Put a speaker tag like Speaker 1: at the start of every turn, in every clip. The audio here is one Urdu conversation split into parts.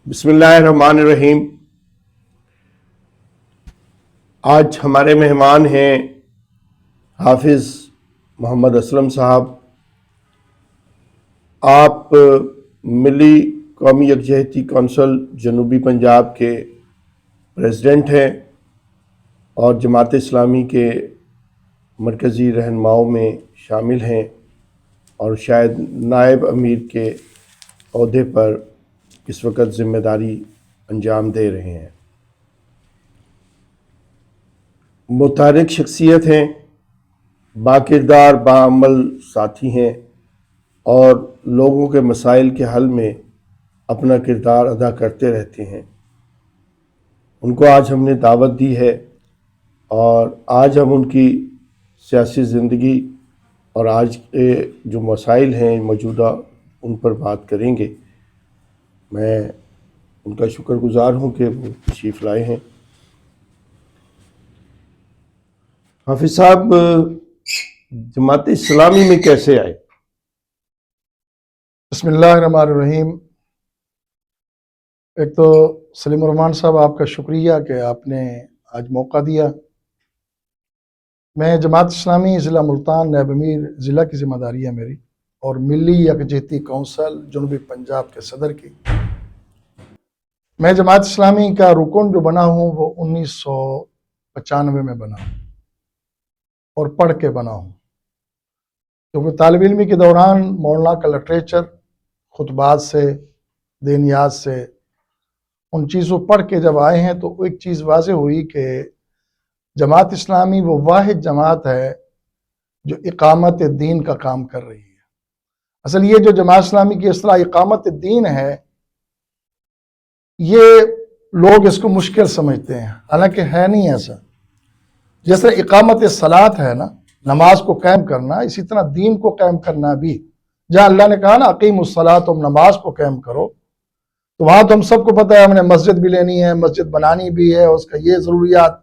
Speaker 1: بسم اللہ الرحمن الرحیم۔ آج ہمارے مہمان ہیں حافظ محمد اسلم صاحب۔ آپ ملی قومی یکجہتی کونسل جنوبی پنجاب کے پریزیڈنٹ ہیں اور جماعت اسلامی کے مرکزی رہنماؤں میں شامل ہیں اور شاید نائب امیر کے عہدے پر اس وقت ذمہ داری انجام دے رہے ہیں۔ متحرک شخصیت ہیں، باکردار باعمل ساتھی ہیں اور لوگوں کے مسائل کے حل میں اپنا کردار ادا کرتے رہتے ہیں۔ ان کو آج ہم نے دعوت دی ہے اور آج ہم ان کی سیاسی زندگی اور آج کے جو مسائل ہیں موجودہ ان پر بات کریں گے۔ میں ان کا شکر گزار ہوں کہ وہ تشریف لائے ہیں۔ حافظ صاحب، جماعت اسلامی میں کیسے آئے؟
Speaker 2: بسم اللہ الرحمن الرحیم۔ ایک تو سلیم الرحمان صاحب، آپ کا شکریہ کہ آپ نے آج موقع دیا۔ میں جماعت اسلامی ضلع ملتان نائب امیر ضلع کی ذمہ داری ہے میری، اور ملی یکجہتی کونسل جنوبی پنجاب کے صدر کی۔ میں جماعت اسلامی کا رکن جو بنا ہوں وہ 1995 میں بنا ہوں اور پڑھ کے بنا ہوں، کیونکہ طالب علمی کے دوران مولانا کا لٹریچر، خطبات سے، دینیات سے، ان چیزوں پڑھ کے جب آئے ہیں تو ایک چیز واضح ہوئی کہ جماعت اسلامی وہ واحد جماعت ہے جو اقامت دین کا کام کر رہی ہے۔ اصل یہ جو جماعت اسلامی کی اصطلاح اقامت دین ہے، یہ لوگ اس کو مشکل سمجھتے ہیں، حالانکہ ہے نہیں ایسا۔ جیسے اقامت صلاۃ ہے نا، نماز کو قائم کرنا، اسی طرح دین کو قائم کرنا بھی۔ جہاں اللہ نے کہا نا اقیموا الصلاۃ، تم نماز کو قائم کرو، تو وہاں تو ہم سب کو پتہ ہے ہم نے مسجد بھی لینی ہے، مسجد بنانی بھی ہے، اس کا یہ ضروریات۔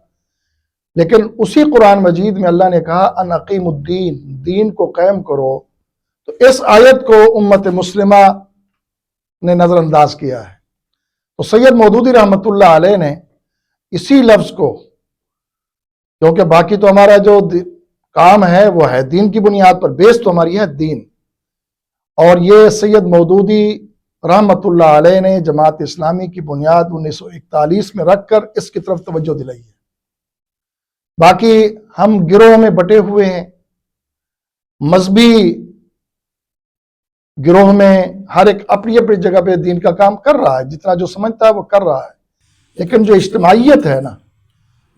Speaker 2: لیکن اسی قرآن مجید میں اللہ نے کہا ان اقیموا الدین، دین کو قائم کرو، تو اس آیت کو امت مسلمہ نے نظر انداز کیا ہے۔ تو سید مودودی رحمۃ اللہ علیہ نے اسی لفظ کو، کیونکہ باقی تو ہمارا جو کام ہے وہ ہے دین کی بنیاد پر، بیس تو ہماری ہے دین، اور یہ سید مودودی رحمۃ اللہ علیہ نے جماعت اسلامی کی بنیاد 1941 میں رکھ کر اس کی طرف توجہ دلائی ہے۔ باقی ہم گروہ میں بٹے ہوئے ہیں، مذہبی گروہ میں ہر ایک اپنی اپنی جگہ پہ دین کا کام کر رہا ہے، جتنا جو سمجھتا ہے وہ کر رہا ہے، لیکن جو اجتماعیت ہے نا،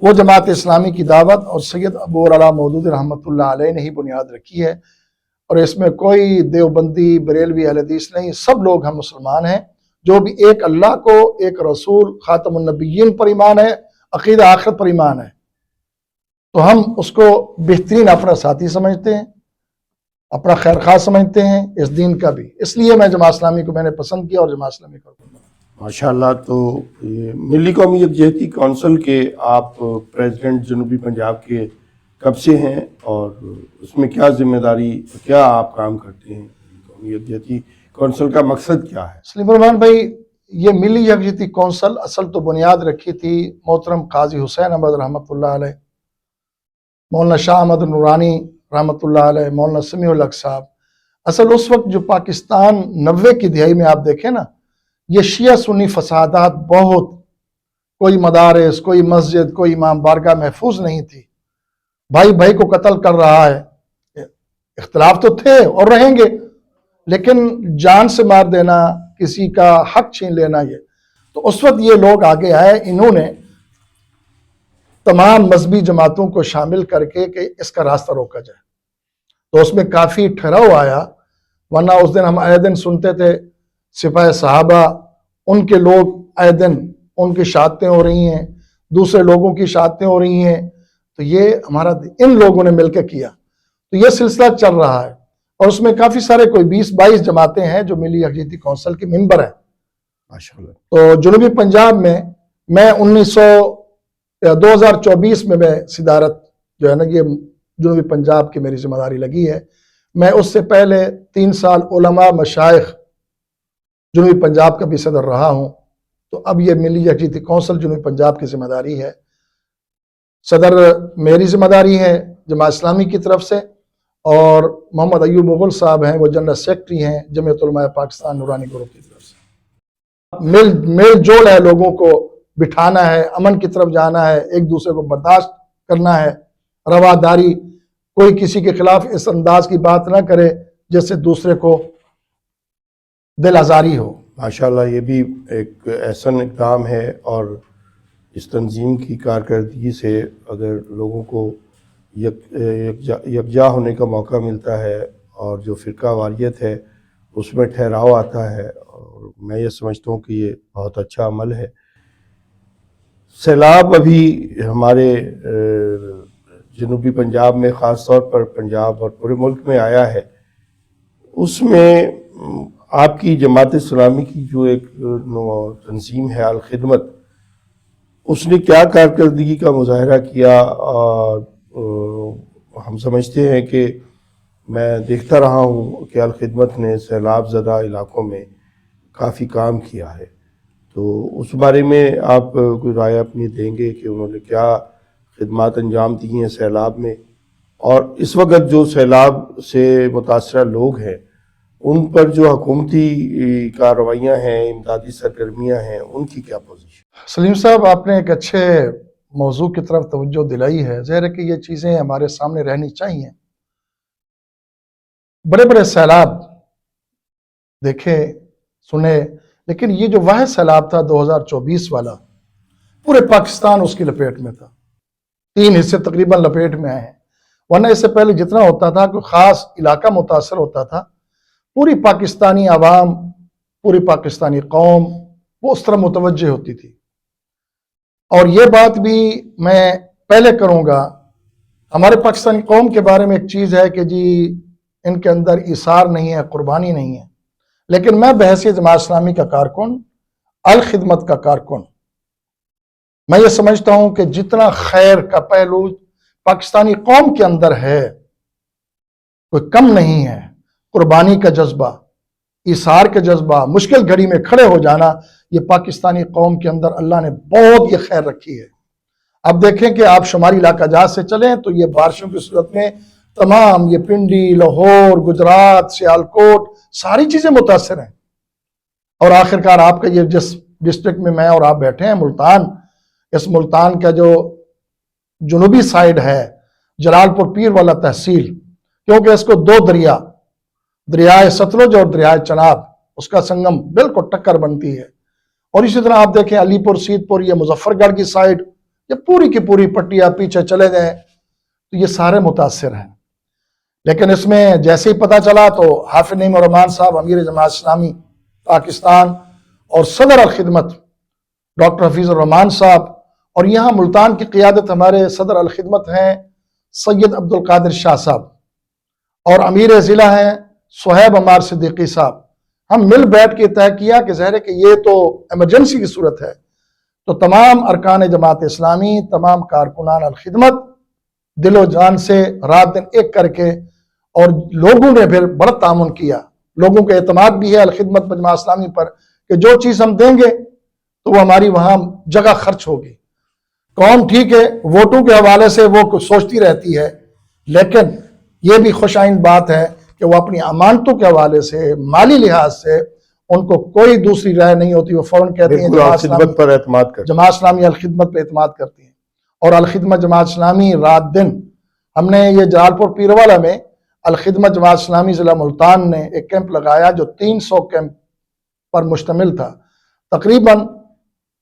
Speaker 2: وہ جماعت اسلامی کی دعوت اور سید ابو اعلیٰ مودودی رحمۃ اللہ علیہ نے ہی بنیاد رکھی ہے، اور اس میں کوئی دیوبندی بریلوی اہل حدیث نہیں، سب لوگ ہم مسلمان ہیں جو بھی ایک اللہ کو، ایک رسول خاتم النبیین پر ایمان ہے، عقیدہ آخرت پر ایمان ہے، تو ہم اس کو بہترین اپنا ساتھی سمجھتے ہیں، اپنا خیر خواہ سمجھتے ہیں اس دین کا بھی۔ اس لیے میں جماعت اسلامی کو میں نے پسند کیا اور جماعت اسلامی کا رکن بنا۔
Speaker 1: ماشاءاللہ۔ تو یہ ملی قومی یکجہتی کونسل کے آپ پریزیڈنٹ جنوبی پنجاب کے کب سے ہیں اور اس میں کیا ذمہ داری، کیا آپ کام کرتے ہیں؟ ملی قومی یکجہتی کونسل کا مقصد کیا ہے؟
Speaker 2: سلیم الرحمان بھائی، یہ ملی یکجہتی کونسل اصل تو بنیاد رکھی تھی محترم قاضی حسین احمد رحمۃ اللہ علیہ، مولانا شاہ احمد نورانی رحمۃ اللہ علیہ، مولانا سمیع الحق صاحب۔ اصل اس وقت جو پاکستان 90 کی دہائی میں آپ دیکھیں نا، یہ شیعہ سنی فسادات بہت، کوئی مدارس، کوئی مسجد، کوئی امام بارگاہ محفوظ نہیں تھی، بھائی بھائی کو قتل کر رہا ہے۔ اختلاف تو تھے اور رہیں گے، لیکن جان سے مار دینا، کسی کا حق چھین لینا، یہ تو اس وقت یہ لوگ آگے آئے، انہوں نے تمام مذہبی جماعتوں کو شامل کر کے کہ اس کا راستہ روکا جائے، تو اس میں کافی ٹھہراؤ آیا۔ ورنہ اس دن ہم آئے دن سنتے تھے سپاہ صحابہ، ان کے لوگ آئے دن ان کی شہادتیں ہو رہی ہیں، دوسرے لوگوں کی شہادتیں ہو رہی ہیں، تو یہ ہمارا ان لوگوں نے مل کے کیا، تو یہ سلسلہ چل رہا ہے، اور اس میں کافی سارے کوئی 20-22 جماعتیں ہیں جو ملی یکجہتی کونسل کے ممبر ہیں۔
Speaker 1: ماشاءاللہ۔
Speaker 2: تو جنوبی پنجاب میں 2024 میں صدارت جو ہے نا، یہ جنوبی پنجاب کی میری ذمہ داری لگی ہے۔ میں اس سے پہلے 3 سال علماء مشائخ جنوبی پنجاب کا بھی صدر رہا ہوں، تو اب یہ ملی یکجہتی کونسل جنوبی پنجاب کی ذمہ داری ہے، صدر میری ذمہ داری ہے جماعت اسلامی کی طرف سے، اور محمد ایوب مغل صاحب ہیں وہ جنرل سیکرٹری ہیں جمعیت علماء پاکستان نورانی گروپ کی طرف سے۔ میل جول ہے، لوگوں کو بٹھانا ہے، امن کی طرف جانا ہے، ایک دوسرے کو برداشت کرنا ہے، رواداری، کوئی کسی کے خلاف اس انداز کی بات نہ کرے جس سے دوسرے کو دل آزاری ہو۔
Speaker 1: ماشاءاللہ یہ بھی ایک احسن اقدام ہے، اور اس تنظیم کی کارکردگی سے اگر لوگوں کو یکجا ہونے کا موقع ملتا ہے اور جو فرقہ واریت ہے اس میں ٹھہراؤ آتا ہے، اور میں یہ سمجھتا ہوں کہ یہ بہت اچھا عمل ہے۔ سیلاب ابھی ہمارے جنوبی پنجاب میں، خاص طور پر پنجاب اور پورے ملک میں آیا ہے، اس میں آپ کی جماعت اسلامی کی جو ایک تنظیم ہے الخدمت، اس نے کیا کارکردگی کا مظاہرہ کیا، اور ہم سمجھتے ہیں کہ میں دیکھتا رہا ہوں کہ الخدمت نے سیلاب زدہ علاقوں میں کافی کام کیا ہے، تو اس بارے میں آپ کوئی رائے اپنی دیں گے کہ انہوں نے کیا خدمات انجام دی ہیں سیلاب میں، اور اس وقت جو سیلاب سے متاثرہ لوگ ہیں ان پر جو حکومتی کارروائیاں ہیں، امدادی سرگرمیاں ہیں، ان کی کیا پوزیشن؟
Speaker 2: سلیم صاحب، آپ نے ایک اچھے موضوع کی طرف توجہ دلائی ہے۔ ظاہر ہے کہ یہ چیزیں ہمارے سامنے رہنی چاہیے۔ بڑے بڑے سیلاب دیکھے سنے، لیکن یہ جو واحد سیلاب تھا 2024 والا، پورے پاکستان اس کی لپیٹ میں تھا، 3 حصے تقریباً لپیٹ میں آئے ہیں، ورنہ اس سے پہلے جتنا ہوتا تھا کوئی خاص علاقہ متاثر ہوتا تھا، پوری پاکستانی عوام، پوری پاکستانی قوم وہ اس طرح متوجہ ہوتی تھی۔ اور یہ بات بھی میں پہلے کروں گا، ہمارے پاکستانی قوم کے بارے میں ایک چیز ہے کہ جی ان کے اندر ایثار نہیں ہے، قربانی نہیں ہے، لیکن میں بحیثیت جماعت اسلامی کا کارکن، الخدمت کا کارکن، میں یہ سمجھتا ہوں کہ جتنا خیر کا پہلو پاکستانی قوم کے اندر ہے کوئی کم نہیں ہے، قربانی کا جذبہ، ایثار کا جذبہ، مشکل گھڑی میں کھڑے ہو جانا، یہ پاکستانی قوم کے اندر اللہ نے بہت یہ خیر رکھی ہے۔ اب دیکھیں کہ آپ شمالی علاقہ جات سے چلیں تو یہ بارشوں کی صورت میں تمام یہ پنڈی، لاہور، گجرات، سیالکوٹ، ساری چیزیں متاثر ہیں، اور آخرکار آپ کا یہ جس ڈسٹرکٹ میں میں اور آپ بیٹھے ہیں ملتان، اس ملتان کا جو جنوبی سائیڈ ہے جلال پور پیر والا تحصیل، کیونکہ اس کو 2 دریائے ستلج اور دریائے چناب، اس کا سنگم بالکل ٹکر بنتی ہے، اور اسی طرح آپ دیکھیں علی پور، سید پور، یہ مظفر گڑھ کی سائیڈ، یہ پوری کی پوری پٹیا پیچھے چلے جائیں تو یہ سارے متاثر ہیں۔ لیکن اس میں جیسے ہی پتہ چلا تو حافظ نعیم الرحمان صاحب امیر جماعت اسلامی پاکستان اور صدر الخدمت ڈاکٹر حفیظ الرحمان صاحب، اور یہاں ملتان کی قیادت ہمارے صدر الخدمت ہیں سید عبد القادر شاہ صاحب، اور امیر ضلع ہیں صہیب عمار صدیقی صاحب، ہم مل بیٹھ کے طے کیا کہ ظاہر ہے کہ یہ تو ایمرجنسی کی صورت ہے، تو تمام ارکان جماعت اسلامی، تمام کارکنان الخدمت دل و جان سے رات دن ایک کر کے، اور لوگوں نے پھر بڑا تعاون کیا، لوگوں کا اعتماد بھی ہے الخدمت جماعت اسلامی پر کہ جو چیز ہم دیں گے تو وہ ہماری وہاں جگہ خرچ ہوگی۔ قوم ٹھیک ہے ووٹوں کے حوالے سے وہ کچھ سوچتی رہتی ہے، لیکن یہ بھی خوش آئند بات ہے کہ وہ اپنی امانتوں کے حوالے سے، مالی لحاظ سے ان کو کوئی دوسری رائے نہیں ہوتی، وہ فوراً کہتے ہیں
Speaker 1: خدمت پر اعتماد کرتے،
Speaker 2: جماعت اسلامی الخدمت پہ اعتماد کرتی ہیں، اور الخدمت جماعت اسلامی رات دن، ہم نے یہ جلال پور پیروالا میں الخدمت جماعت اسلامی ضلع ملتان نے ایک کیمپ لگایا جو 300 کیمپ پر مشتمل تھا، تقریباً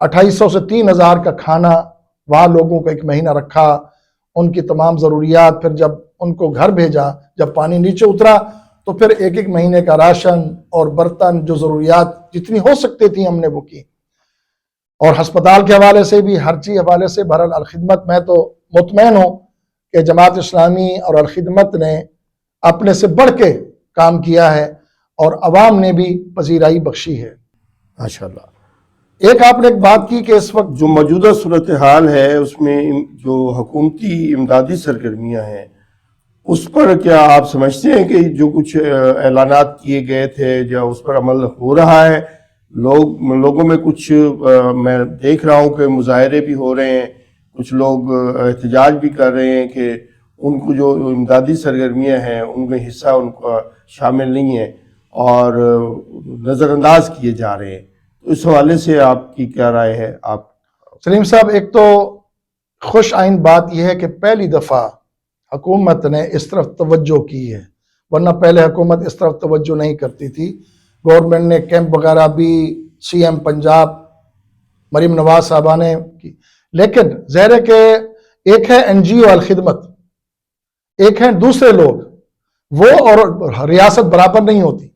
Speaker 2: 2800 سے 3000 کا کھانا وہاں لوگوں کو 1 مہینہ رکھا، ان کی تمام ضروریات، پھر جب ان کو گھر بھیجا، جب پانی نیچے اترا تو پھر 1 مہینے کا راشن اور برتن، جو ضروریات جتنی ہو سکتی تھی ہم نے وہ کی، اور ہسپتال کے حوالے سے بھی، ہر چیز حوالے سے۔ بہرحال الخدمت، میں تو مطمئن ہوں کہ جماعت اسلامی اور الخدمت نے اپنے سے بڑھ کے کام کیا ہے، اور عوام نے بھی پذیرائی بخشی ہے۔
Speaker 1: ماشاءاللہ۔
Speaker 2: ایک آپ نے ایک بات کی کہ اس وقت
Speaker 1: جو موجودہ صورتحال ہے اس میں جو حکومتی امدادی سرگرمیاں ہیں، اس پر کیا آپ سمجھتے ہیں کہ جو کچھ اعلانات کیے گئے تھے یا اس پر عمل ہو رہا ہے، لوگوں میں کچھ میں دیکھ رہا ہوں کہ مظاہرے بھی ہو رہے ہیں، کچھ لوگ احتجاج بھی کر رہے ہیں کہ ان کو جو امدادی سرگرمیاں ہیں ان کا حصہ ان کا شامل نہیں ہے اور نظر انداز کیے جا رہے ہیں. تو اس حوالے سے آپ کی کیا رائے ہے؟ آپ
Speaker 2: سلیم صاحب، ایک تو خوش آئند بات یہ ہے کہ پہلی دفعہ حکومت نے اس طرف توجہ کی ہے، ورنہ پہلے حکومت اس طرف توجہ نہیں کرتی تھی. گورنمنٹ نے کیمپ وغیرہ بھی سی ایم پنجاب مریم نواز صاحبہ نے کی، لیکن ظاہر ہے کہ ایک ہے این جی او الخدمت، ایک ہیں دوسرے لوگ، وہ اور ریاست برابر نہیں ہوتی.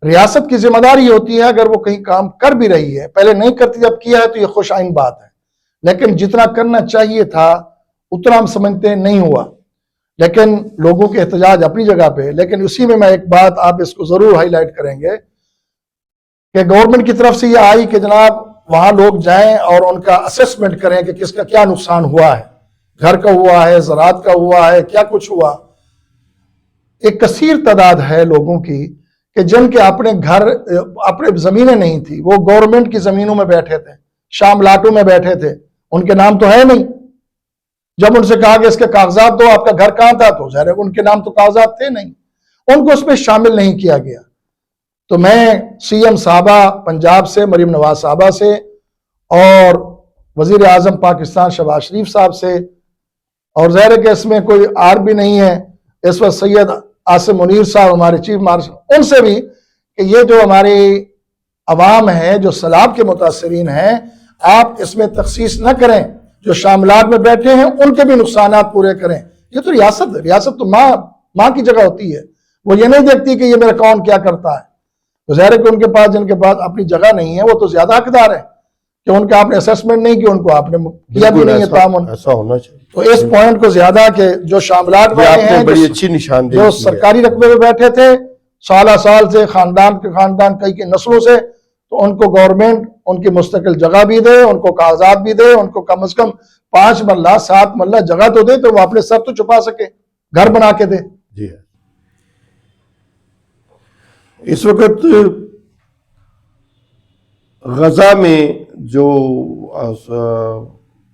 Speaker 2: ریاست کی ذمہ داری ہوتی ہے اگر وہ کہیں کام کر بھی رہی ہے، پہلے نہیں کرتی جب کیا ہے تو یہ خوش آئند بات ہے، لیکن جتنا کرنا چاہیے تھا اتنا ہم سمجھتے ہیں نہیں ہوا. لیکن لوگوں کے احتجاج اپنی جگہ پہ، لیکن اسی میں ایک بات آپ اس کو ضرور ہائی لائٹ کریں گے کہ گورنمنٹ کی طرف سے یہ آئی کہ جناب وہاں لوگ جائیں اور ان کا اسسمنٹ کریں کہ کس کا کیا نقصان ہوا ہے، گھر کا ہوا ہے، زراعت کا ہوا ہے، کیا کچھ ہوا. ایک کثیر تعداد ہے لوگوں کی کہ جن کے اپنے گھر اپنے زمینیں نہیں تھی، وہ گورنمنٹ کی زمینوں میں بیٹھے تھے، شاملاٹوں میں بیٹھے تھے، ان کے نام تو ہے نہیں. جب ان سے کہا کہ اس کے کاغذات دو، آپ کا گھر کہاں تھا، تو ظاہر ہے ان کے نام تو کاغذات تھے نہیں، ان کو اس میں شامل نہیں کیا گیا. تو میں سی ایم صاحبہ پنجاب سے مریم نواز صاحبہ سے اور وزیر اعظم پاکستان شہباز شریف صاحب سے، اور ظاہر ہے کہ اس میں کوئی آر بھی نہیں ہے اس وقت، سید عاصم منیر صاحب ہمارے چیف مارشل، ان سے بھی کہ یہ جو ہماری عوام ہے جو سیلاب کے متاثرین ہیں، آپ اس میں تخصیص نہ کریں، جو شاملات میں بیٹھے ہیں ان کے بھی نقصانات پورے کریں. یہ تو ریاست تو ماں کی جگہ ہوتی ہے، وہ یہ نہیں دیکھتی کہ یہ میرا کون کیا کرتا ہے. تو ظاہر ہے کہ ان کے پاس جن کے پاس اپنی جگہ نہیں ہے وہ تو زیادہ حقدار ہے کہ ان کا آپ نے اسیسمنٹ نہیں کیا، ان کو آپ نے کیا بھی نہیں ہے تعاون.
Speaker 1: ایسا ہونا چاہیے.
Speaker 2: تو اس پوائنٹ کو زیادہ کہ جو شاملات والے ہیں
Speaker 1: بڑی اچھی نشاندہی
Speaker 2: جو
Speaker 1: کی ہے.
Speaker 2: سرکاری رقبے میں بیٹھے تھے سالہ سال سے، خاندان کے خاندان کئی نسلوں سے، تو ان کو گورنمنٹ ان کی مستقل جگہ بھی دے، ان کو کاغذات بھی دے، ان کو کم از کم 5 مرلہ 7 مرلہ جگہ تو دے تو وہ اپنے سر تو چھپا سکے، گھر بنا کے دے.
Speaker 1: جی ہاں. اس وقت غزہ میں جو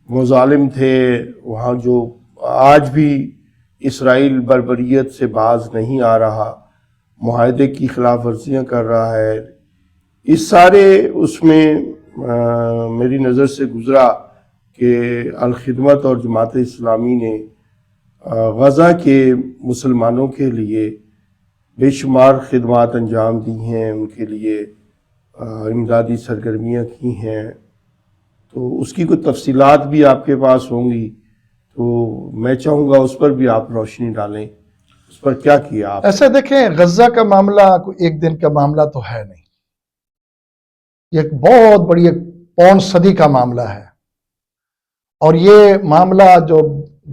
Speaker 1: مظالم تھے وہاں، جو آج بھی اسرائیل بربریت سے باز نہیں آ رہا، معاہدے کی خلاف ورزیاں کر رہا ہے، اس سارے اس میں میری نظر سے گزرا کہ الخدمت اور جماعت اسلامی نے غزہ کے مسلمانوں کے لیے بے شمار خدمات انجام دی ہیں، ان کے لیے امدادی سرگرمیاں کی ہیں. تو اس کی کوئی تفصیلات بھی آپ کے پاس ہوں گی، تو میں چاہوں گا اس پر بھی آپ روشنی ڈالیں، اس پر کیا کیا آپ؟
Speaker 2: ایسا دیکھیں، غزہ کا معاملہ کوئی ایک دن کا معاملہ تو ہے نہیں، یہ ایک بہت بڑی ایک پون صدی کا معاملہ ہے، اور یہ معاملہ جو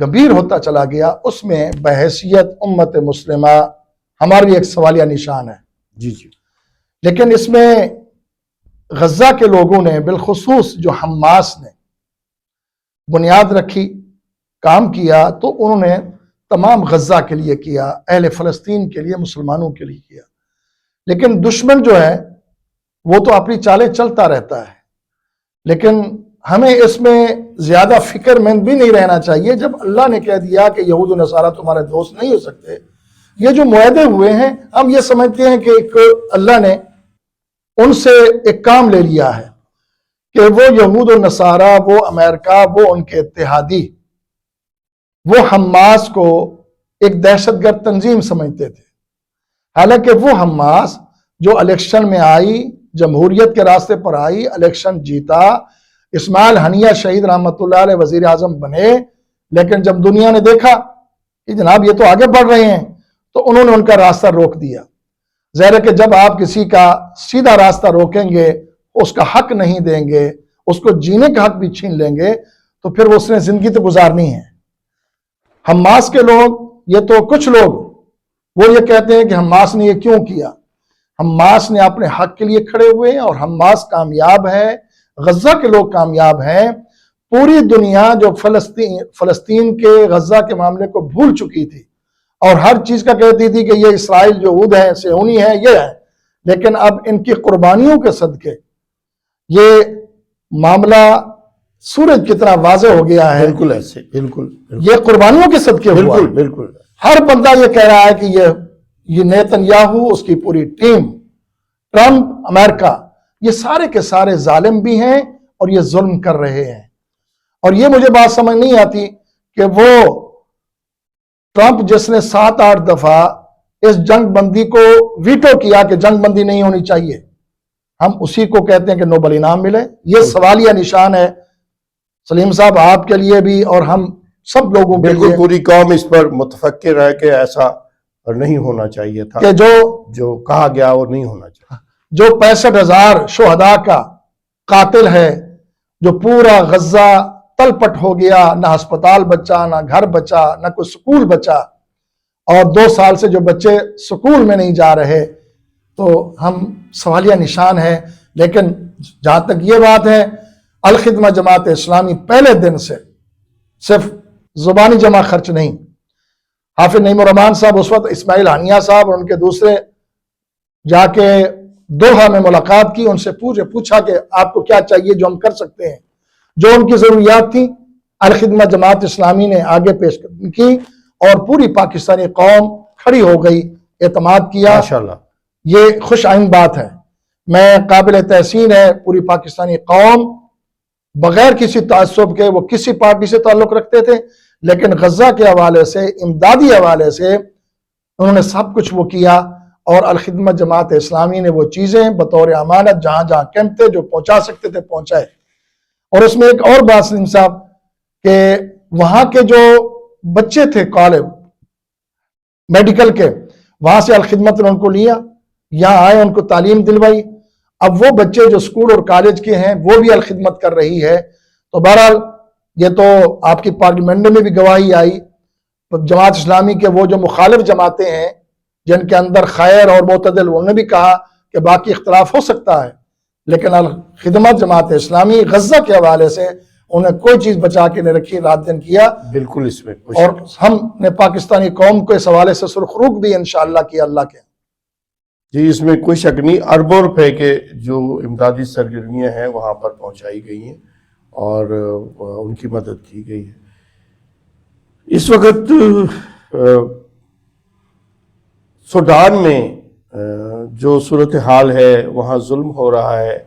Speaker 2: گمبھیر ہوتا چلا گیا اس میں بحیثیت امت مسلمہ ہمارا بھی ایک سوالیہ نشان ہے.
Speaker 1: جی جی.
Speaker 2: لیکن اس میں غزہ کے لوگوں نے، بالخصوص جو حماس نے بنیاد رکھی، کام کیا، تو انہوں نے تمام غزہ کے لیے کیا، اہل فلسطین کے لیے، مسلمانوں کے لیے کیا. لیکن دشمن جو ہے وہ تو اپنی چالیں چلتا رہتا ہے، لیکن ہمیں اس میں زیادہ فکر مند بھی نہیں رہنا چاہیے. جب اللہ نے کہہ دیا کہ یہود و نصارہ تمہارے دوست نہیں ہو سکتے، یہ جو معاہدے ہوئے ہیں ہم یہ سمجھتے ہیں کہ ایک اللہ نے ان سے ایک کام لے لیا ہے کہ وہ یہود و نصارہ، وہ امریکہ، وہ ان کے اتحادی، وہ حماس کو ایک دہشت گرد تنظیم سمجھتے تھے. حالانکہ وہ حماس جو الیکشن میں آئی، جمہوریت کے راستے پر آئی، الیکشن جیتا، اسماعیل ہنیہ شہید رحمۃ اللہ علیہ وزیر اعظم بنے، لیکن جب دنیا نے دیکھا کہ جناب یہ تو آگے بڑھ رہے ہیں تو انہوں نے ان کا راستہ روک دیا. ظاہر ہے کہ جب آپ کسی کا سیدھا راستہ روکیں گے، اس کا حق نہیں دیں گے، اس کو جینے کا حق بھی چھین لیں گے، تو پھر اس نے زندگی تو گزارنی ہے. حماس کے لوگ، یہ تو کچھ لوگ وہ یہ کہتے ہیں کہ حماس نے یہ کیوں کیا. حماس نے اپنے حق کے لیے کھڑے ہوئے ہیں اور حماس کامیاب ہے، غزہ کے لوگ کامیاب ہیں. پوری دنیا جو فلسطین کے غزہ کے معاملے کو بھول چکی تھی اور ہر چیز کا کہتی تھی کہ یہ اسرائیل جو یہود ہے، صہیونی ہے، یہ ہے، لیکن اب ان کی قربانیوں کے صدقے یہ معاملہ سورج کتنا واضح ہو گیا ہے.
Speaker 1: بالکل ایسے، بالکل
Speaker 2: یہ قربانیوں کے صدقے ہوا.
Speaker 1: بالکل بالکل.
Speaker 2: ہر بندہ یہ کہہ رہا ہے کہ یہ نیتن یاہو، اس کی پوری ٹیم، ٹرمپ، امریکہ، یہ سارے کے سارے ظالم بھی ہیں اور یہ ظلم کر رہے ہیں. اور یہ مجھے بات سمجھ نہیں آتی کہ وہ ٹرمپ جس نے 7-8 دفعہ اس جنگ بندی کو ویٹو کیا کہ جنگ بندی نہیں ہونی چاہیے، ہم اسی کو کہتے ہیں کہ نوبل انعام ملے. یہ سوالیہ نشان ہے سلیم صاحب آپ کے لیے بھی اور ہم سب لوگوں کے
Speaker 1: بالکل.
Speaker 2: لیے،
Speaker 1: پوری قوم اس پر متفکر ہے کہ ایسا نہیں ہونا چاہیے تھا،
Speaker 2: کہ
Speaker 1: جو کہا گیا وہ نہیں ہونا چاہیے.
Speaker 2: جو 65,000 شہداء کا قاتل ہے، جو پورا غزہ تلپٹ ہو گیا، نہ ہسپتال بچا، نہ گھر بچا، نہ کوئی سکول بچا، اور 2 سال سے جو بچے سکول میں نہیں جا رہے، تو ہم سوالیہ نشان ہے. لیکن جہاں تک یہ بات ہے، الخدمہ جماعت اسلامی پہلے دن سے صرف زبانی جمع خرچ نہیں، حافظ نعیم الرحمان صاحب اس وقت اسماعیل ہانیہ صاحب اور ان کے دوسرے جا کے دوحہ میں ملاقات کی، ان سے پوچھا کہ آپ کو کیا چاہیے جو ہم کر سکتے ہیں. جو ان کی ضروریات تھی الخدمہ جماعت اسلامی نے آگے پیش کی اور پوری پاکستانی قوم کھڑی ہو گئی، اعتماد کیا.
Speaker 1: ماشاءاللہ.
Speaker 2: یہ خوش آئند بات ہے. میں قابل تحسین ہے پوری پاکستانی قوم بغیر کسی تعصب کے، وہ کسی پارٹی سے تعلق رکھتے تھے، لیکن غزہ کے حوالے سے، امدادی حوالے سے انہوں نے سب کچھ وہ کیا، اور الخدمہ جماعت اسلامی نے وہ چیزیں بطور امانت جہاں جہاں کیمپ تھے جو پہنچا سکتے تھے پہنچائے. اور اس میں ایک اور بات سلیم صاحب کہ وہاں کے جو بچے تھے کالج میڈیکل کے، وہاں سے الخدمت نے ان کو لیا، یہاں آئے، ان کو تعلیم دلوائی. اب وہ بچے جو سکول اور کالج کے ہیں وہ بھی الخدمت کر رہی ہے. تو بہرحال یہ تو آپ کی پارلیمنٹ میں بھی گواہی آئی، جماعت اسلامی کے وہ جو مخالف جماعتیں ہیں جن کے اندر خیر اور معتدل، انہوں نے بھی کہا کہ باقی اختلاف ہو سکتا ہے، لیکن الخدمت جماعت اسلامی غزہ کے حوالے سے انہیں کوئی چیز بچا کے نہیں رکھی، رات دن کیا.
Speaker 1: بالکل اس میں
Speaker 2: اور ہم نے پاکستانی قوم کو اس حوالے سے سرخروغ بھی انشاءاللہ کیا اللہ کے.
Speaker 1: جی اس میں کوئی شک نہیں، اربوں روپے کے جو امدادی سرگرمیاں ہیں وہاں پر پہنچائی گئی ہیں اور ان کی مدد کی گئی ہے. اس وقت سوڈان میں جو صورتحال ہے وہاں ظلم ہو رہا ہے،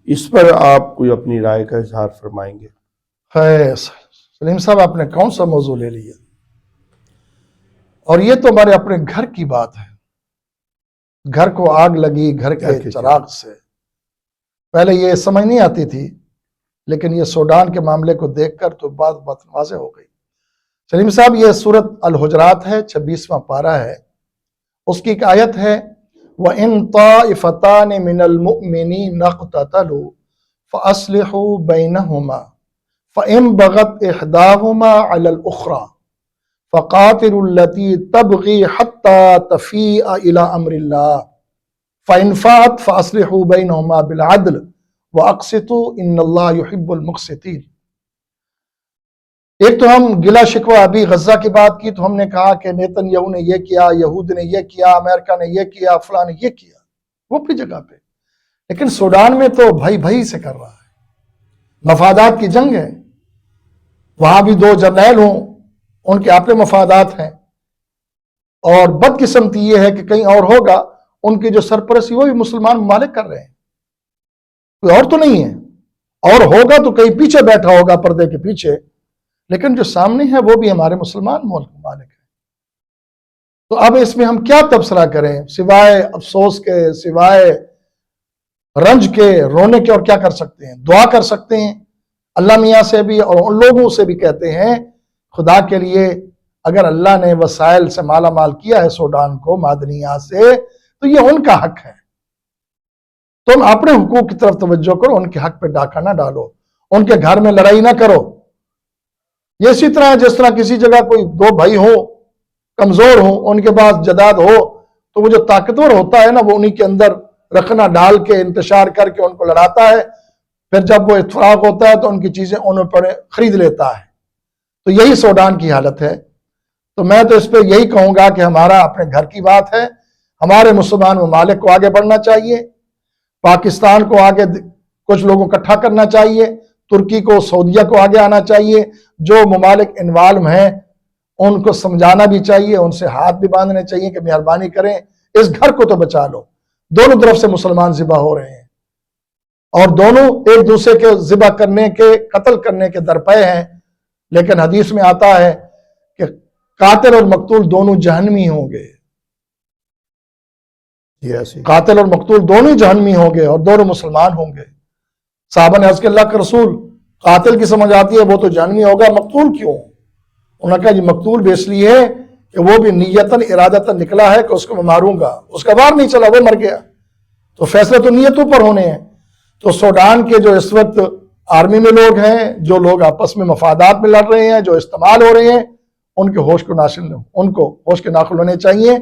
Speaker 1: اس پر آپ کوئی اپنی رائے کا اظہار فرمائیں گے؟
Speaker 2: سلیم صاحب آپ نے کون سا موضوع لے لیا، اور یہ تو ہمارے اپنے گھر کی بات ہے. گھر کو آگ لگی گھر کے چراغ سے. پہلے یہ سمجھ نہیں آتی تھی، لیکن یہ سوڈان کے معاملے کو دیکھ کر تو بات واضح ہو گئی. سلیم صاحب یہ سورت الحجرات ہے، 26واں پارہ ہے، اس کی ایک آیت ہے وَإِن طَائِفَتَانِ مِنَ الْمُؤْمِنِينَ اقْتَتَلُوا فَأَصْلِحُوا بَيْنَهُمَا فَإِن بَغَتْ إِحْدَاهُمَا عَلَى الْأُخْرَى فَقَاتِلُوا الَّتِي تَبْغِي حَتَّى تَفِيءَ إِلَى أَمْرِ اللَّهِ فَإِن فَاءَتْ فَأَصْلِحُوا بَيْنَهُمَا بِالْعَدْلِ وَأَقْسِطُوا إِنَّ اللَّهَ يُحِبُّ الْمُقْسِطِينَ. ایک تو ہم گلہ شکوہ ابھی غزہ کی بات کی تو ہم نے کہا کہ نیتن یاہو نے یہ کیا، یہود نے یہ کیا، امریکہ نے یہ کیا، فلاں نے یہ کیا، وہ اپنی جگہ پہ. لیکن سوڈان میں تو بھائی بھائی سے کر رہا ہے، مفادات کی جنگ ہے. وہاں بھی 2 جرنیل ہوں، ان کے اپنے مفادات ہیں، اور بدقسمتی یہ ہے کہ کہیں اور ہوگا ان کی جو سرپرستی وہ بھی مسلمان ممالک کر رہے ہیں، کوئی اور تو نہیں ہے. اور ہوگا تو کہیں پیچھے بیٹھا ہوگا پردے کے پیچھے، لیکن جو سامنے ہے وہ بھی ہمارے مسلمان ممالک ہیں. تو اب اس میں ہم کیا تبصرہ کریں سوائے افسوس کے، سوائے رنج کے، رونے کے، اور کیا کر سکتے ہیں؟ دعا کر سکتے ہیں اللہ میاں سے بھی، اور ان لوگوں سے بھی کہتے ہیں خدا کے لیے اگر اللہ نے وسائل سے مالا مال کیا ہے سوڈان کو، معدنیات سے، تو یہ ان کا حق ہے. تم اپنے حقوق کی طرف توجہ کرو، ان کے حق پہ ڈاکہ نہ ڈالو، ان کے گھر میں لڑائی نہ کرو. یہ اسی طرح جس طرح کسی جگہ کوئی 2 بھائی ہوں، کمزور ہوں، ان کے پاس جداد ہو، تو وہ جو طاقتور ہوتا ہے نا، وہ انہی کے اندر رکھنا ڈال کے انتشار کر کے ان کو لڑاتا ہے. پھر جب وہ اتفاق ہوتا ہے تو ان کی چیزیں انہوں پر خرید لیتا ہے. تو یہی سوڈان کی حالت ہے. تو میں تو اس پہ یہی کہوں گا کہ ہمارا اپنے گھر کی بات ہے، ہمارے مسلمان ممالک کو آگے بڑھنا چاہیے، پاکستان کو آگے کچھ لوگوں کو اکٹھا کرنا چاہیے، ترکی کو، سعودیہ کو آگے آنا چاہیے، جو ممالک انوالو ہیں ان کو سمجھانا بھی چاہیے، ان سے ہاتھ بھی باندھنے چاہیے کہ مہربانی کریں اس گھر کو تو بچا لو۔ دونوں طرف سے مسلمان ذبح ہو رہے ہیں اور دونوں ایک دوسرے کے ذبح کرنے کے، قتل کرنے کے درپے ہیں، لیکن حدیث میں آتا ہے کہ قاتل اور مقتول دونوں جہنمی ہوں گے، قاتل اور مقتول دونوں جہنمی ہوں گے اور دونوں مسلمان ہوں گے۔ صحابہ نے عرض کیا اللہ کے رسول، قاتل کی سمجھ آتی ہے وہ تو جہنمی ہوگا، مقتول کیوں؟ انہوں نے کہا جی مقتول بھی اس لیے کہ وہ بھی نیتاً ارادتاً نکلا ہے کہ اس کو میں ماروں گا، اس کا وار نہیں چلا، وہ مر گیا، تو فیصلے تو نیتوں پر ہونے ہیں۔ تو سوڈان کے جو اس وقت آرمی میں لوگ ہیں، جو لوگ آپس میں مفادات میں لڑ رہے ہیں، جو استعمال ہو رہے ہیں، ان کے ہوش کے ناخن ہونے چاہیے،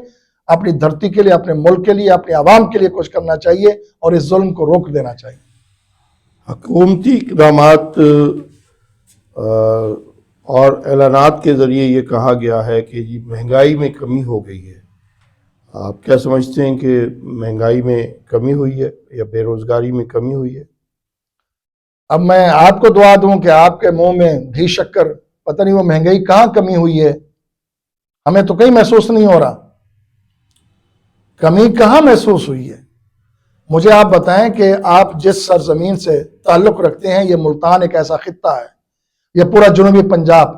Speaker 2: اپنی دھرتی کے لیے، اپنے ملک کے لیے، اپنے عوام کے لیے کچھ کرنا چاہیے اور اس ظلم کو روک دینا چاہیے۔
Speaker 1: حکومتی اقدامات اور اعلانات کے ذریعے یہ کہا گیا ہے کہ جی مہنگائی میں کمی ہو گئی ہے، آپ کیا سمجھتے ہیں کہ مہنگائی میں کمی ہوئی ہے یا بے روزگاری میں کمی ہوئی ہے؟
Speaker 2: اب میں آپ کو دعا دوں کہ آپ کے منہ میں گھی شکر، پتہ نہیں وہ مہنگائی کہاں کمی ہوئی ہے، ہمیں تو کہیں محسوس نہیں ہو رہا، کمی کہاں محسوس ہوئی ہے۔ مجھے آپ بتائیں کہ آپ جس سرزمین سے تعلق رکھتے ہیں، یہ ملتان ایک ایسا خطہ ہے، یہ پورا جنوبی پنجاب،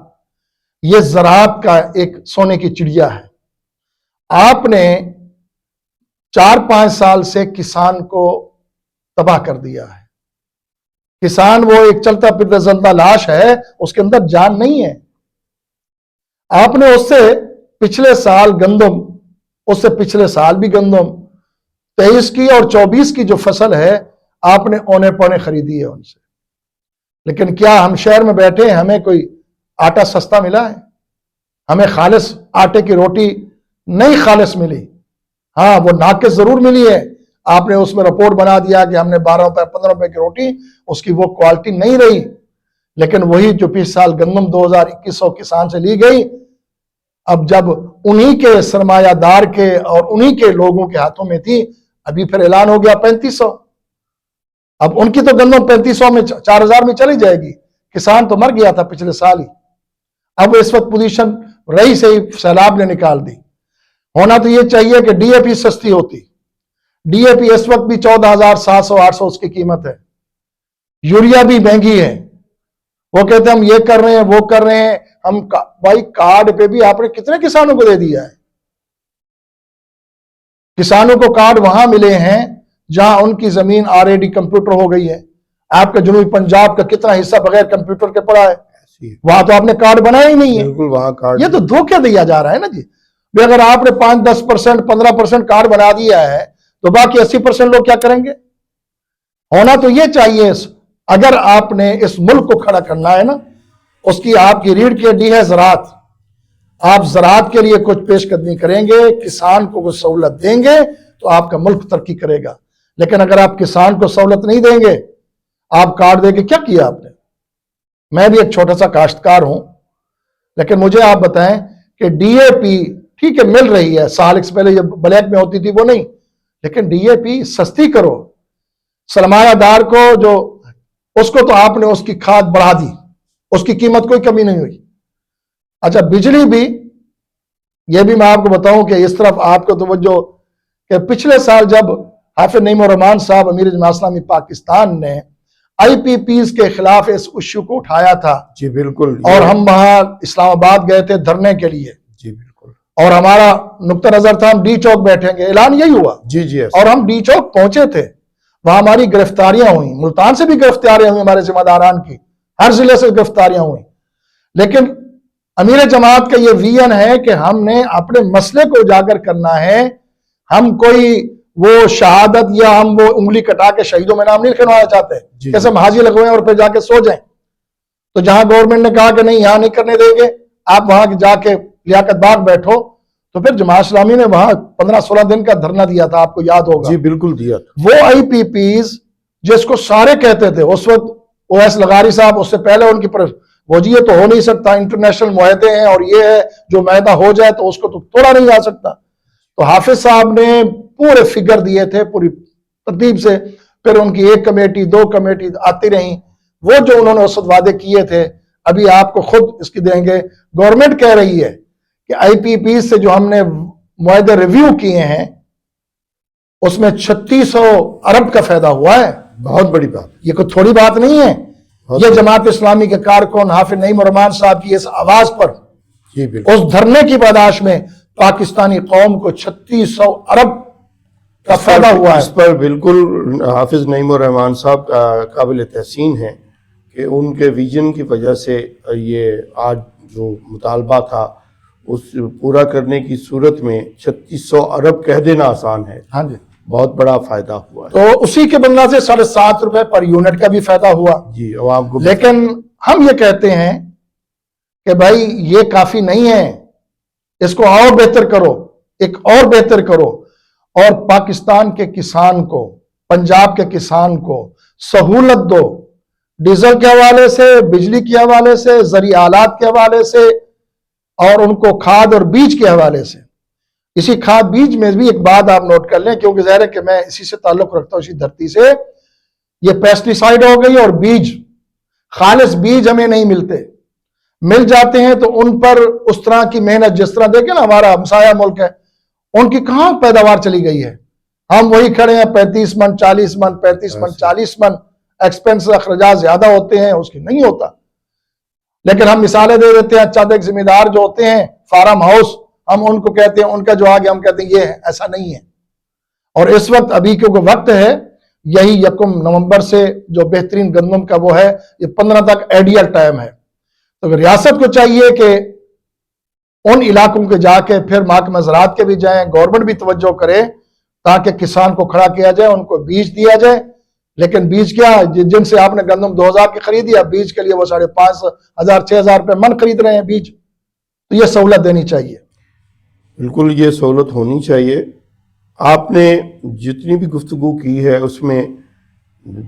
Speaker 2: یہ زراعت کا ایک سونے کی چڑیا ہے۔ آپ نے 4-5 سال سے کسان کو تباہ کر دیا ہے۔ کسان وہ ایک چلتا پھرتا زندہ لاش ہے، اس کے اندر جان نہیں ہے۔ آپ نے اس سے پچھلے سال گندم، اس سے پچھلے سال بھی گندم، 23 کی اور 24 کی جو فصل ہے آپ نے اونے پونے خریدی ہے ان سے، لیکن کیا ہم شہر میں بیٹھے ہیں ہمیں کوئی آٹا سستا ملا ہے؟ ہمیں خالص آٹے کی روٹی نہیں خالص ملی، ہاں وہ ناقص ضرور ملی ہے۔ آپ نے اس میں رپورٹ بنا دیا کہ ہم نے 12 روپے 15 روپے کی روٹی، اس کی وہ کوالٹی نہیں رہی، لیکن وہی جو 20 سال گندم 2100 کسان سے لی گئی، اب جب انہی کے سرمایہ دار کے اور انہی کے لوگوں کے ہاتھوں میں تھی، ابھی پھر اعلان ہو گیا 3500، اب ان کی تو گندم 3500 میں 4000 میں چلی جائے گی، کسان تو مر گیا تھا پچھلے سال ہی۔ اب اس وقت پوزیشن رہی سے ہی سیلاب نے نکال دی۔ ہونا تو یہ چاہیے کہ ڈی اے پی سستی ہوتی، ڈی اے پی اس وقت بھی 14,700-800 اس کی قیمت ہے، یوریا بھی مہنگی ہے، وہ کہتے ہیں ہم یہ کر رہے ہیں وہ کر رہے ہیں، ہم بھائی کارڈ پہ بھی آپ نے کتنے کسانوں کو دے دیا ہے؟ کسانوں کو کارڈ وہاں ملے ہیں جہاں ان کی زمین آلریڈی کمپیوٹر ہو گئی ہے۔ آپ کا جنوبی پنجاب کا کتنا حصہ بغیر کمپیوٹر کے پڑا ہے، وہاں تو آپ نے کارڈ بنایا ہی نہیں ہے۔
Speaker 1: بالکل وہاں کارڈ،
Speaker 2: یہ تو دھوکہ دیا جا رہا ہے نا جی، اگر آپ نے 5-10% 15% کارڈ بنا دیا ہے تو باقی 80% لوگ کیا کریں گے؟ ہونا تو یہ چاہیے، اگر آپ نے اس ملک کو کھڑا کرنا ہے نا، اس کی آپ کی ریڑھ کی ہڈی ہے زراعت، آپ زراعت کے لیے کچھ پیش قدمی کریں گے، کسان کو کچھ سہولت دیں گے تو آپ کا ملک ترقی کرے گا، لیکن اگر آپ کسان کو سہولت نہیں دیں گے، آپ کارڈ دے کے کیا کیا آپ نے؟ میں بھی ایک چھوٹا سا کاشتکار ہوں، لیکن مجھے آپ بتائیں کہ ڈی اے پی ٹھیک ہے مل رہی ہے، سال ایک سے پہلے یہ بلیک میں ہوتی تھی وہ نہیں، لیکن ڈی اے پی سستی کرو، سرمایہ دار کو جو اس کو تو آپ نے اس کی کھاد بڑھا دی، اس کی قیمت کوئی کمی نہیں ہوئی۔ اچھا بجلی بھی، یہ بھی میں آپ کو بتاؤں کہ اس طرف آپ کو توجہ کہ پچھلے سال جب حافظ نعیم الرحمان صاحب امیر جماعت اسلامی پاکستان نے آئی پی پیز کے خلاف اس ایشو کو اٹھایا تھا،
Speaker 1: جی بالکل،
Speaker 2: اور ہم وہاں اسلام آباد گئے تھے دھرنے کے لیے،
Speaker 1: جی بالکل،
Speaker 2: اور ہمارا نقطہ نظر تھا ہم ڈی چوک بیٹھیں گے، اعلان یہی ہوا،
Speaker 1: جی جی،
Speaker 2: اور ہم ڈی چوک پہنچے تھے، وہاں ہماری گرفتاریاں ہوئیں، ملتان سے بھی گرفتاریاں ہوئیں، ہمارے ذمہ داران کی ہر ضلع سے گرفتاریاں ہوئیں، لیکن امیر جماعت کا یہ ویژن ہے کہ ہم نے اپنے مسئلے کو اجاگر کرنا ہے، ہم کوئی وہ شہادت یا ہم وہ انگلی کٹا کے شہیدوں میں نام نہیں لکھوانا چاہتے، جیسے ہم حاضری لگوائیں اور پھر جا کے سو جائیں۔ تو جہاں گورنمنٹ نے کہا کہ نہیں یہاں نہیں کرنے دیں گے، آپ وہاں جا کے لیاقت باغ بیٹھو، تو پھر جماعت اسلامی نے وہاں 15-16 دن کا دھرنا دیا تھا، آپ کو یاد ہوگا۔
Speaker 1: جی بالکل دیا تھا۔
Speaker 2: وہ آئی پی پیز جس کو سارے کہتے تھے اس وقت، او ایس لغاری صاحب، اس سے پہلے ان کی وہ جی یہ تو ہو نہیں سکتا، انٹرنیشنل معاہدے ہیں اور یہ ہے جو معاہدہ ہو جائے تو اس کو تو توڑا نہیں جا سکتا، تو حافظ صاحب نے پورے فگر دیے تھے پوری ترتیب سے، پھر ان کی 1 کمیٹی 2 کمیٹی آتی رہیں، وہ جو انہوں نے اس وقت وعدے کیے تھے ابھی آپ کو خود اس کی دیں گے۔ گورنمنٹ کہہ رہی ہے کہ آئی پی پی سے جو ہم نے معاہدے ریویو کیے ہیں اس میں 3600 ارب کا فائدہ ہوا ہے۔
Speaker 1: بہت بڑی بات،
Speaker 2: یہ کوئی تھوڑی بات نہیں ہے۔ یہ جماعت اسلامی کے کارکن حافظ نعیم الرحمان صاحب کی اس آواز پر،
Speaker 1: جی بالکل،
Speaker 2: اس دھرنے کی پاداش میں پاکستانی قوم کو 3600 ارب کا فائدہ ہوا ہے۔
Speaker 1: اس پر بالکل حافظ نعیم الرحمان صاحب کا قابل تحسین ہے کہ ان کے ویژن کی وجہ سے یہ آج جو مطالبہ تھا اس پورا کرنے کی صورت میں 3600 ارب کہہ دینا آسان ہے،
Speaker 2: ہاں جی،
Speaker 1: بہت بڑا فائدہ ہوا ہے۔
Speaker 2: تو اسی کے بندہ سے 7.5 روپے پر یونٹ کا بھی فائدہ ہوا۔
Speaker 1: جی عوام کو،
Speaker 2: لیکن ہم یہ کہتے ہیں کہ بھائی یہ کافی نہیں ہے، اس کو اور بہتر کرو، ایک اور بہتر کرو، اور پاکستان کے کسان کو، پنجاب کے کسان کو سہولت دو، ڈیزل کے حوالے سے، بجلی کے حوالے سے، زرعی آلات کے حوالے سے، اور ان کو کھاد اور بیج کے حوالے سے۔ اسی کھاد بیج میں بھی ایک بات آپ نوٹ کر لیں، کیونکہ ظاہر ہے کہ میں اسی سے تعلق رکھتا ہوں، اسی دھرتی سے۔ یہ پیسٹی سائیڈ ہو گئی، اور بیج، خالص بیج ہمیں نہیں ملتے، مل جاتے ہیں تو ان پر اس طرح کی محنت، جس طرح دیکھیں نا ہمارا ہمسایہ ملک ہے، ان کی کہاں پیداوار چلی گئی ہے۔ ہم وہی کھڑے ہیں 35 من 40 من 35 من 40 من، ایکسپینس اخراجات زیادہ ہوتے ہیں، اس کی نہیں ہوتا۔ لیکن ہم مثالیں دے دیتے ہیں، چند ایک ذمہ دار جو ہوتے ہیں فارم ہاؤس، ہم ان کو کہتے ہیں، ان کا جو آگے ہم کہتے ہیں یہ ہے، ایسا نہیں ہے۔ اور اس وقت ابھی کیونکہ وقت ہے، یہی 1 نومبر سے جو بہترین گندم کا وہ ہے، یہ 15 تک آئیڈیل ٹائم ہے۔ تو ریاست کو چاہیے کہ ان علاقوں کے جا کے پھر محکمہ زراعت کے بھی جائیں، گورنمنٹ بھی توجہ کرے تاکہ کسان کو کھڑا کیا جائے، ان کو بیج دیا جائے۔ لیکن بیج کیا، جن سے آپ نے گندم 2000 کی خریدی، اب بیج کے لیے وہ 5500 6000 روپے من خرید رہے ہیں بیج۔ تو یہ سہولت دینی چاہیے۔
Speaker 1: بالکل یہ سہولت ہونی چاہیے۔ آپ نے جتنی بھی گفتگو کی ہے اس میں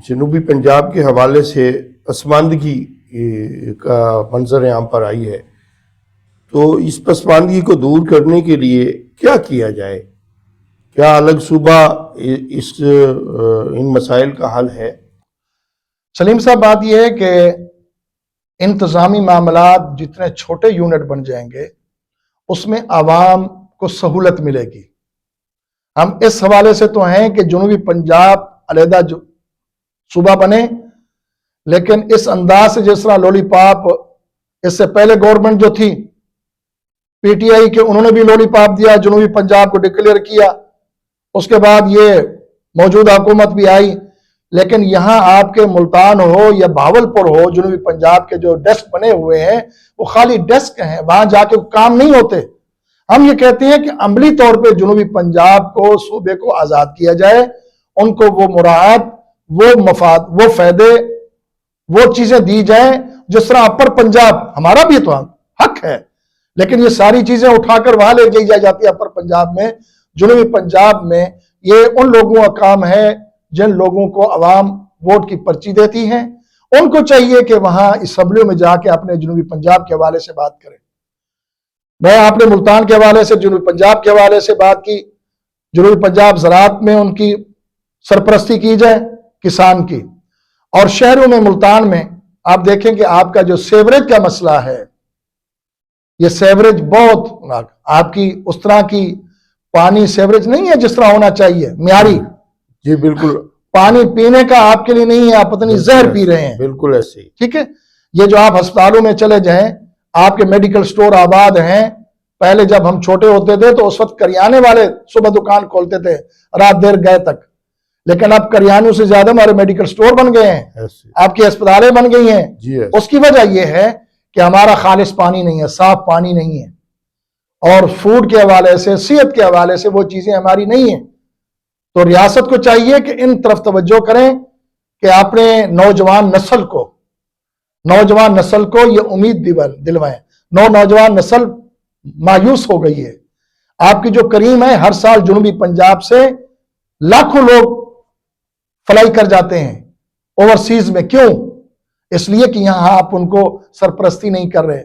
Speaker 1: جنوبی پنجاب کے حوالے سے پسماندگی کا منظر عام پر آئی ہے، تو اس پسماندگی کو دور کرنے کے لیے کیا کیا جائے؟ کیا الگ صوبہ ان مسائل کا حل ہے؟
Speaker 2: سلیم صاحب، بات یہ ہے کہ انتظامی معاملات جتنے چھوٹے یونٹ بن جائیں گے اس میں عوام کو سہولت ملے گی۔ ہم اس حوالے سے تو ہیں کہ جنوبی پنجاب علیحدہ صوبہ بنے، لیکن اس انداز سے جس طرح لولی پاپ، اس سے پہلے گورنمنٹ جو تھی پی ٹی آئی کے، انہوں نے بھی لولی پاپ دیا، جنوبی پنجاب کو ڈکلیئر کیا، اس کے بعد یہ موجودہ حکومت بھی آئی، لیکن یہاں آپ کے ملتان ہو یا بھاولپور ہو، جنوبی پنجاب کے جو ڈیسک بنے ہوئے ہیں وہ خالی ڈیسک ہیں، وہاں جا کے کام نہیں ہوتے۔ ہم یہ کہتے ہیں کہ عملی طور پہ جنوبی پنجاب کو، صوبے کو آزاد کیا جائے، ان کو وہ مراعات، وہ مفاد، وہ فائدے، وہ چیزیں دی جائیں جس طرح اپر پنجاب، ہمارا بھی تو حق ہے، لیکن یہ ساری چیزیں اٹھا کر وہاں لے جائی جاتی ہے اپر پنجاب میں۔ جنوبی پنجاب میں یہ ان لوگوں کا کام ہے جن لوگوں کو عوام ووٹ کی پرچی دیتی ہیں، ان کو چاہیے کہ وہاں اسمبلیوں میں جا کے اپنے جنوبی پنجاب کے حوالے سے بات کریں۔ میں آپ نے ملتان کے حوالے سے، جنوبی پنجاب کے حوالے سے بات کی، جنوبی پنجاب زراعت میں ان کی سرپرستی کی جائے، کسان کی، اور شہروں میں، ملتان میں آپ دیکھیں کہ آپ کا جو سیوریج کا مسئلہ ہے، یہ سیوریج بہت آپ کی اس طرح کی پانی سیوریج نہیں ہے جس طرح ہونا چاہیے، معیاری۔
Speaker 1: جی بالکل،
Speaker 2: پانی پینے کا آپ کے لیے نہیں ہے، آپ پتنی زہر پی رہے ہیں۔
Speaker 1: بالکل ایسے ہی،
Speaker 2: ٹھیک ہے، یہ جو آپ ہسپتالوں میں چلے جائیں، آپ کے میڈیکل سٹور آباد ہیں۔ پہلے جب ہم چھوٹے ہوتے تھے تو اس وقت کریانے والے صبح دکان کھولتے تھے رات دیر گئے تک، لیکن اب کریانوں سے زیادہ ہمارے میڈیکل سٹور بن گئے ہیں،
Speaker 1: ایسے
Speaker 2: آپ کی ہسپتالیں بن گئی ہیں۔
Speaker 1: جی ایسے۔
Speaker 2: اس کی وجہ یہ ہے کہ ہمارا خالص پانی نہیں ہے، صاف پانی نہیں ہے، اور فوڈ کے حوالے سے، صحت کے حوالے سے وہ چیزیں ہماری نہیں ہیں۔ تو ریاست کو چاہیے کہ ان طرف توجہ کریں کہ اپنے نوجوان نسل کو یہ امید دلوائیں۔ نوجوان نسل مایوس ہو گئی ہے۔ آپ کی جو کریم ہے، ہر سال جنوبی پنجاب سے لاکھوں لوگ فلائی کر جاتے ہیں اوورسیز میں، کیوں؟ اس لیے کہ یہاں آپ ان کو سرپرستی نہیں کر رہے۔